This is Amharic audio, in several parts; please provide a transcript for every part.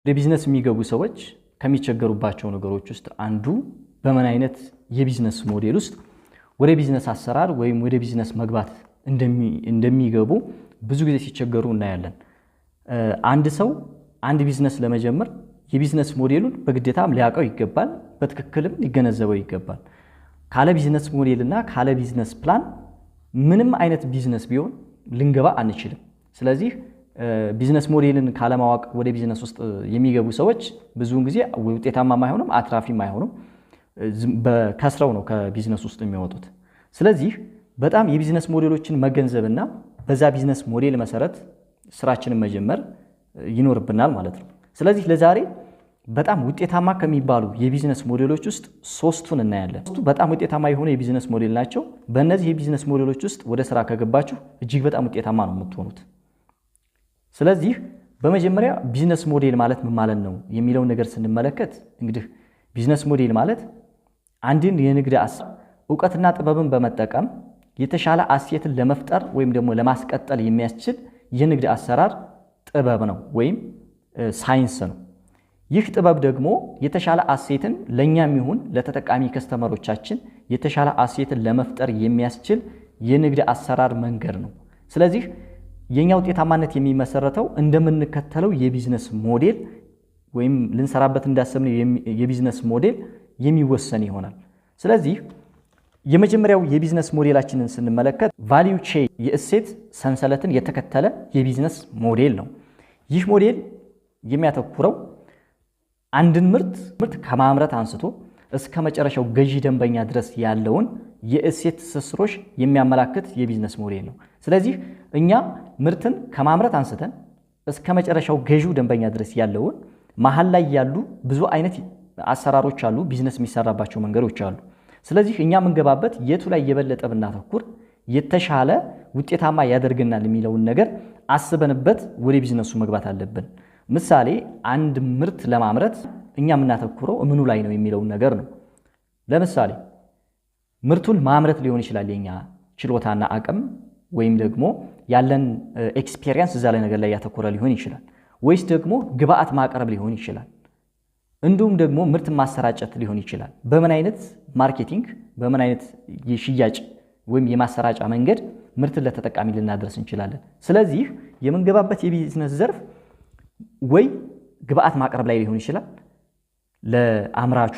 ለቢዝነስ የሚገቡ ሰዎች ከሚቸገሩባቸው ነገሮች ውስጥ አንዱ በምን አይነት የቢዝነስ ሞዴል ውስጥ ወደ ቢዝነስ አሰራር ወይም ወደ ቢዝነስ መግባት እንደሚገቡ ብዙ ጊዜ ሲቸገሩ እናያለን። አንድ ሰው አንድ ቢዝነስ ለመጀመር የቢዝነስ ሞዴሉን በግዴታም ሊያውቀው ይገባል፣ በትክክልም ሊገነዘበው ይገባል። ካለ ቢዝነስ ሞዴልና ካለ ቢዝነስ ፕላን ምንም አይነት ቢዝነስ ቢሆን ልንገባ አንችልም። ስለዚህ ቢዝነስ ሞዴልን ካለማወቅ ወደ ቢዝነስ ውስጥ የሚገቡ ሰዎች ብዙውን ጊዜ ውጤታማ አይሆኑም፣ አትራፊም አይሆኑም፣ በከስረው ነው ከቢዝነስ ውስጥ የሚወጡት። ስለዚህ በጣም የቢዝነስ ሞዴሎችን መገንዘብና በዛ ቢዝነስ ሞዴል መሰረት ስራችንን መጀመር ይኖርብናል ማለት ነው። ስለዚህ ለዛሬ በጣም ውጤታማ ከሚባሉ የቢዝነስ ሞዴሎች ውስጥ ሶስቱን እናያለን። በጣም ውጤታማ የሆኑ የቢዝነስ ሞዴል ናቸው። በእነዚህ የቢዝነስ ሞዴሎች ውስጥ ወደ ስራ ከገባችሁ እጅግ በጣም ውጤታማ ነው የምትሆኑት። ስለዚህ በመጀመሪያ ቢዝነስ ሞዴል ማለት ምን ማለት ነው የሚለውን ነገር ስንመለከት እንግዲህ ቢዝነስ ሞዴል ማለት አንድን የንግድ ዕውቀትና ጥበብን በመጠቀም የተሻለ አሴትን ለመፍጠር ወይም ደግሞ ለማስቀጠል የሚያስችል የንግድ አሰራር ጥበብ ነው ወይም ሳይንስ ነው። ይህ ጥበብ ደግሞ የተሻለ አሴትን ለኛም ይሁን ለተጠቃሚ ከስተመሮቻችን የተሻለ አሴትን ለመፍጠር የሚያስችል የንግድ አሰራር መንገድ ነው። ስለዚህ የኛ ውጤታማነት የሚመሰረተው እንደምንከተለው የቢዝነስ ሞዴል ወይም ልንሰራበት እንዳሰብነው የቢዝነስ ሞዴል የሚወሰን ይሆናል። ስለዚህ የመጀመሪያው የቢዝነስ ሞዴላችንን ስንመለከት ቫልዩ ቼን የእሴት ሰንሰለትን የተከተለ የቢዝነስ ሞዴል ነው። ይህ ሞዴል የሚያተኩረው አንድን ምርት ከማምረት አንስቶ እስከ መጨረሻው ገዢ ደንበኛ ድረስ ያለውን የእሴት ትስስሮች የሚያመላክት የቢዝነስ ሞዴል ነው። ስለዚህ እኛ ምርትን ከማምረት አንስተን እስከ መጨረሻው ገዢው ደንበኛ ድረስ ያለውን መሀል ላይ ያሉ ብዙ አይነት አሰራሮች አሉ፣ ቢዝነስ የሚሰራባቸው መንገዶች አሉ። ስለዚህ እኛ የምንገባበት የቱ ላይ የበለጠ ብናተኩር የተሻለ ውጤታማ ያደርገናል የሚለውን ነገር አስበንበት ወደ ቢዝነሱ መግባት አለብን። ምሳሌ አንድ ምርት ለማምረት እኛ የምናተኩረው ምኑ ላይ ነው የሚለውን ነገር ነው። ለምሳሌ ምርቱን ማምረት ሊሆን ይችላል የኛ ችሎታና አቅም ወይም ደግሞ ያለን ኤክስፒሪየንስ እዛ ላይ ነገር ላይ ያተኮረ ሊሆን ይችላል፣ ወይስ ደግሞ ግብአት ማቅረብ ሊሆን ይችላል፣ እንዲሁም ደግሞ ምርት ማሰራጨት ሊሆን ይችላል። በምን አይነት ማርኬቲንግ በምን አይነት የሽያጭ ወይም የማሰራጫ መንገድ ምርትን ለተጠቃሚ ልናደርስ እንችላለን። ስለዚህ የምንገባበት የቢዝነስ ዘርፍ ወይ ግብአት ማቅረብ ላይ ሊሆን ይችላል ለአምራቹ፣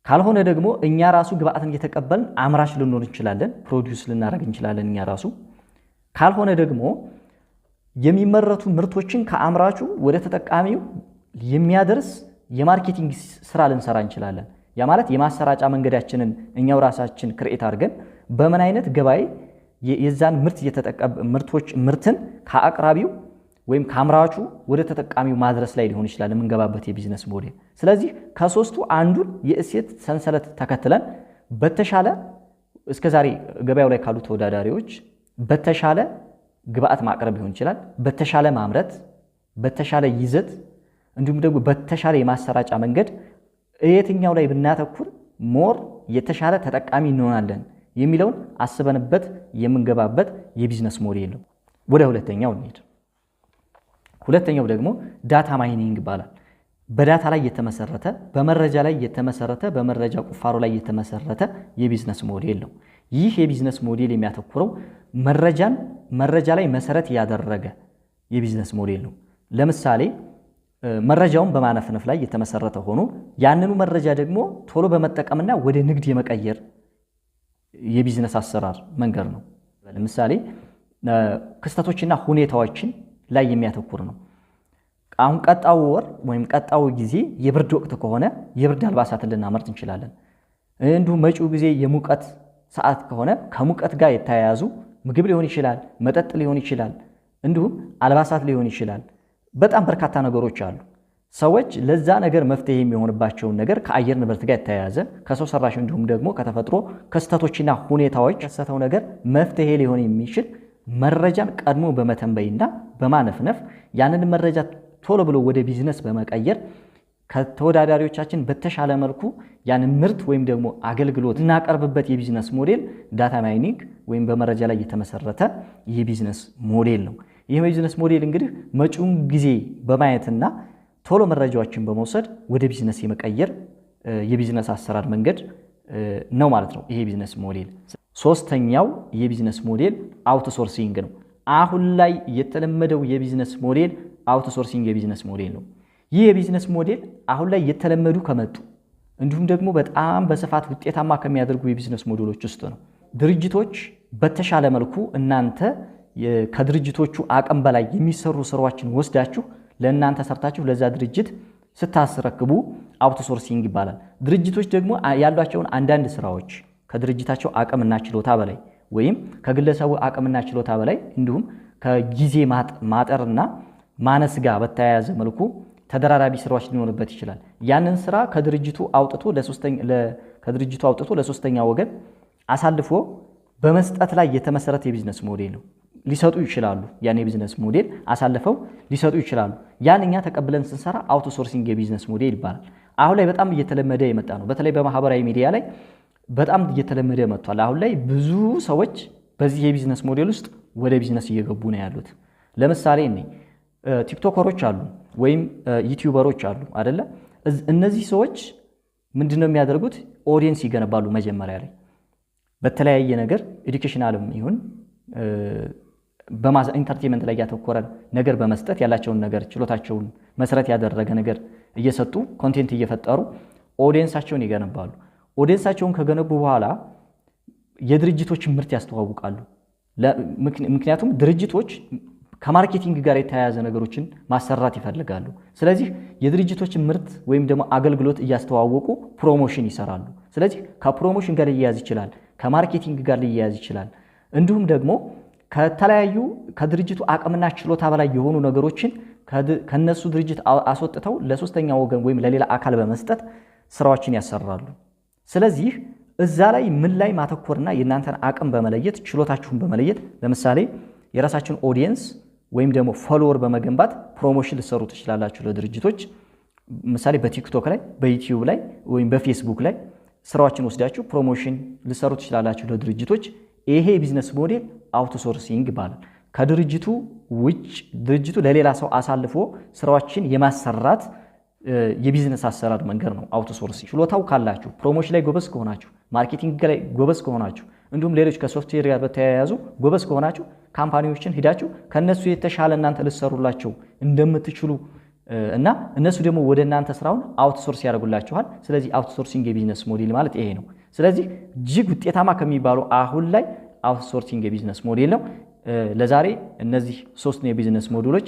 ካልሆነ ደግሞ እኛ ራሱ ግብአትን እየተቀበልን አምራች ልንሆን እንችላለን፣ ፕሮዲዩስ ልናደርግ እንችላለን እኛ ራሱ። ካልሆነ ደግሞ የሚመረቱ ምርቶችን ከአምራቹ ወደ ተጠቃሚው የሚያደርስ የማርኬቲንግ ስራ ልንሰራ እንችላለን። ያ ማለት የማሰራጫ መንገዳችንን እኛው ራሳችን ክሬኤት አድርገን በምን አይነት ገበያ የዛን ምርትን ከአቅራቢው ወይም ከአምራቹ ወደ ተጠቃሚው ማድረስ ላይ ሊሆን ይችላል የምንገባበት የቢዝነስ ሞዴል። ስለዚህ ከሶስቱ አንዱን የእሴት ሰንሰለት ተከትለን በተሻለ እስከዛሬ ገበያው ላይ ካሉ ተወዳዳሪዎች በተሻለ ግብአት ማቅረብ ሊሆን ይችላል፣ በተሻለ ማምረት፣ በተሻለ ይዘት እንዲሁም ደግሞ በተሻለ የማሰራጫ መንገድ የትኛው ላይ ብናተኩር ሞር የተሻለ ተጠቃሚ እንሆናለን የሚለውን አስበንበት የምንገባበት የቢዝነስ ሞዴል ነው። ወደ ሁለተኛው እንሂድ። ሁለተኛው ደግሞ ዳታ ማይኒንግ ይባላል። በዳታ ላይ የተመሰረተ በመረጃ ላይ የተመሰረተ በመረጃ ቁፋሮ ላይ የተመሰረተ የቢዝነስ ሞዴል ነው። ይህ የቢዝነስ ሞዴል የሚያተኩረው መረጃ ላይ መሰረት ያደረገ የቢዝነስ ሞዴል ነው። ለምሳሌ መረጃውን በማነፍነፍ ላይ የተመሰረተ ሆኖ ያንኑ መረጃ ደግሞ ቶሎ በመጠቀምና ወደ ንግድ የመቀየር የቢዝነስ አሰራር መንገድ ነው። ለምሳሌ ክስተቶችና ሁኔታዎችን ላይ የሚያተኩር ነው። አሁን ቀጣው ወር ወይም ቀጣው ጊዜ የብርድ ወቅት ከሆነ የብርድ አልባሳትን ልናመርት እንችላለን። እንዲሁም መጪው ጊዜ የሙቀት ሰዓት ከሆነ ከሙቀት ጋር የተያያዙ ምግብ ሊሆን ይችላል፣ መጠጥ ሊሆን ይችላል፣ እንዲሁም አልባሳት ሊሆን ይችላል። በጣም በርካታ ነገሮች አሉ። ሰዎች ለዛ ነገር መፍትሄ የሚሆንባቸውን ነገር ከአየር ንብረት ጋር የተያያዘ ከሰው ሰራሽ እንዲሁም ደግሞ ከተፈጥሮ ክስተቶችና ሁኔታዎች ከሰተው ነገር መፍትሄ ሊሆን የሚችል መረጃን ቀድሞ በመተንበይና በማነፍነፍ ያንን መረጃ ቶሎ ብሎ ወደ ቢዝነስ በመቀየር ከተወዳዳሪዎቻችን በተሻለ መልኩ ያንን ምርት ወይም ደግሞ አገልግሎት እናቀርብበት የቢዝነስ ሞዴል ዳታ ማይኒንግ ወይም በመረጃ ላይ የተመሰረተ የቢዝነስ ሞዴል ነው። ይህ የቢዝነስ ሞዴል እንግዲህ መጪውን ጊዜ በማየትና ቶሎ መረጃዎችን በመውሰድ ወደ ቢዝነስ የመቀየር የቢዝነስ አሰራር መንገድ ነው ማለት ነው ይሄ ቢዝነስ ሞዴል። ሶስተኛው የቢዝነስ ሞዴል አውትሶርሲንግ ነው። አሁን ላይ የተለመደው የቢዝነስ ሞዴል አውትሶርሲንግ የቢዝነስ ሞዴል ነው። ይህ የቢዝነስ ሞዴል አሁን ላይ የተለመዱ ከመጡ እንዲሁም ደግሞ በጣም በስፋት ውጤታማ ከሚያደርጉ የቢዝነስ ሞዴሎች ውስጥ ነው። ድርጅቶች በተሻለ መልኩ እናንተ ከድርጅቶቹ አቅም በላይ የሚሰሩ ስራዎችን ወስዳችሁ ለእናንተ ሰርታችሁ ለዛ ድርጅት ስታስረክቡ አውትሶርሲንግ ይባላል። ድርጅቶች ደግሞ ያሏቸውን አንዳንድ ስራዎች ከድርጅታቸው አቅምና ችሎታ በላይ ወይም ከግለሰቡ አቅምና ችሎታ በላይ እንዲሁም ከጊዜ ማጠርና ማነስ ጋር በተያያዘ መልኩ ተደራራቢ ስራዎች ሊኖርበት ይችላል። ያንን ስራ ከድርጅቱ አውጥቶ ለሶስተኛ ወገን አሳልፎ በመስጠት ላይ የተመሰረተ የቢዝነስ ሞዴል ነው። ሊሰጡ ይችላሉ። ያን የቢዝነስ ሞዴል አሳልፈው ሊሰጡ ይችላሉ። ያን እኛ ተቀብለን ስንሰራ አውትሶርሲንግ የቢዝነስ ሞዴል ይባላል። አሁን ላይ በጣም እየተለመደ የመጣ ነው። በተለይ በማህበራዊ ሚዲያ ላይ በጣም እየተለመደ መጥቷል። አሁን ላይ ብዙ ሰዎች በዚህ የቢዝነስ ሞዴል ውስጥ ወደ ቢዝነስ እየገቡ ነው ያሉት። ለምሳሌ ቲክቶከሮች አሉ ወይም ዩቲዩበሮች አሉ አይደለ? እነዚህ ሰዎች ምንድነው የሚያደርጉት? ኦዲየንስ ይገነባሉ። መጀመሪያ ላይ በተለያየ ነገር ኤዱኬሽናልም ይሁን ኢንተርቴንመንት ላይ ያተኮረ ነገር በመስጠት ያላቸውን ነገር ችሎታቸውን መሰረት ያደረገ ነገር እየሰጡ ኮንቴንት እየፈጠሩ ኦዲየንሳቸውን ይገነባሉ። ኦዲየንሳቸውን ከገነቡ በኋላ የድርጅቶችን ምርት ያስተዋውቃሉ። ምክንያቱም ድርጅቶች ከማርኬቲንግ ጋር የተያያዘ ነገሮችን ማሰራት ይፈልጋሉ። ስለዚህ የድርጅቶችን ምርት ወይም ደግሞ አገልግሎት እያስተዋወቁ ፕሮሞሽን ይሰራሉ። ስለዚህ ከፕሮሞሽን ጋር ሊያያዝ ይችላል፣ ከማርኬቲንግ ጋር ሊያያዝ ይችላል። እንዲሁም ደግሞ ከተለያዩ ከድርጅቱ አቅምና ችሎታ በላይ የሆኑ ነገሮችን ከነሱ ድርጅት አስወጥተው ለሶስተኛ ወገን ወይም ለሌላ አካል በመስጠት ስራዎችን ያሰራሉ። ስለዚህ እዛ ላይ ምን ላይ ማተኮርና የእናንተን አቅም በመለየት ችሎታችሁን በመለየት ለምሳሌ የራሳችሁን ኦዲየንስ ወይም ደግሞ ፎሎወር በመገንባት ፕሮሞሽን ልሰሩ ትችላላችሁ ለድርጅቶች። ምሳሌ በቲክቶክ ላይ፣ በዩቲዩብ ላይ ወይም በፌስቡክ ላይ ስራዎችን ወስዳችሁ ፕሮሞሽን ልሰሩ ትችላላችሁ ለድርጅቶች። ይሄ የቢዝነስ ሞዴል አውትሶርሲንግ ይባላል። ከድርጅቱ ውጭ ድርጅቱ ለሌላ ሰው አሳልፎ ስራዎችን የማሰራት የቢዝነስ አሰራር መንገድ ነው አውትሶርሲንግ። ችሎታው ካላችሁ፣ ፕሮሞሽን ላይ ጎበዝ ከሆናችሁ፣ ማርኬቲንግ ላይ ጎበዝ ከሆናችሁ እንዲሁም ሌሎች ከሶፍትዌር ጋር በተያያዙ ጎበዝ ከሆናችሁ ካምፓኒዎችን ሂዳችሁ ከነሱ የተሻለ እናንተ ልትሰሩላቸው እንደምትችሉ እና እነሱ ደግሞ ወደ እናንተ ስራውን አውትሶርስ ያደርጉላችኋል። ስለዚህ አውትሶርሲንግ የቢዝነስ ሞዴል ማለት ይሄ ነው። ስለዚህ እጅግ ውጤታማ ከሚባሉ አሁን ላይ አውትሶርሲንግ የቢዝነስ ሞዴል ነው። ለዛሬ እነዚህ ሶስት የቢዝነስ ሞዴሎች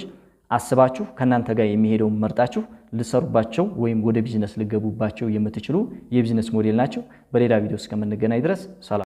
አስባችሁ ከናንተ ጋር የሚሄደውን መርጣችሁ ልሰሩባቸው ወይም ወደ ቢዝነስ ልገቡባቸው የምትችሉ የቢዝነስ ሞዴል ናቸው። በሌላ ቪዲዮ እስከምንገናኝ ድረስ ሰላም።